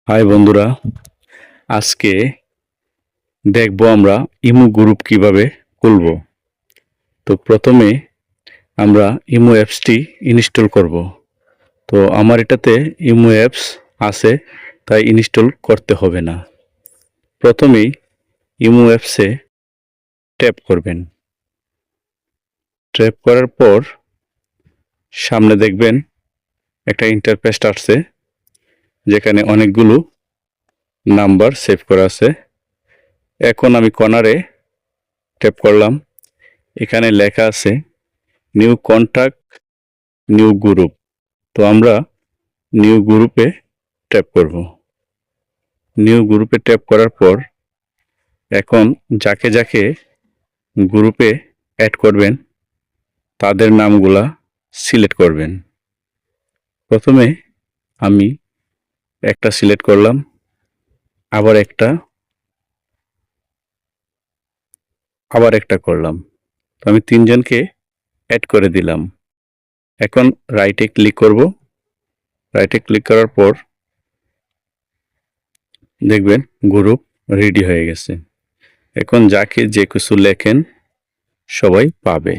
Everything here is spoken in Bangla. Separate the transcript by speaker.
Speaker 1: হাই বন্ধুরা, আজকে দেখব আমরা ইমো গ্রুপ কিভাবে খুলব। তো প্রথমে আমরা ইমো অ্যাপসটি ইনস্টল করব। তো আমার এটাতে ইমো অ্যাপস আছে, তাই ইনস্টল করতে হবে না। প্রথমেই ইমো অ্যাপসে ট্যাপ করবেন। ট্যাপ করার পর সামনে দেখবেন একটা ইন্টারফেস আসছে, যেখানে অনেকগুলো নাম্বার সেভ করা আছে। এখন আমি কর্নারে ট্যাপ করলাম। এখানে লেখা আছে নিউ কন্ট্যাক্ট, নিউ গ্রুপ। তো আমরা নিউ গ্রুপে ট্যাপ করব। নিউ গ্রুপে ট্যাপ করার পর এখন যাকে যাকে গ্রুপে অ্যাড করবেন তাদের নামগুলা সিলেক্ট করবেন। প্রথমে আমি একটা সিলেক্ট করলাম, আবার একটা করলাম। তো আমি তিনজনকে অ্যাড করে দিলাম। এখন রাইটে ক্লিক করব। রাইটে ক্লিক করার পর দেখবেন গ্রুপ রেডি হয়ে গেছে। এখন যাকে যে কিছু লেখেন সবাই পাবে।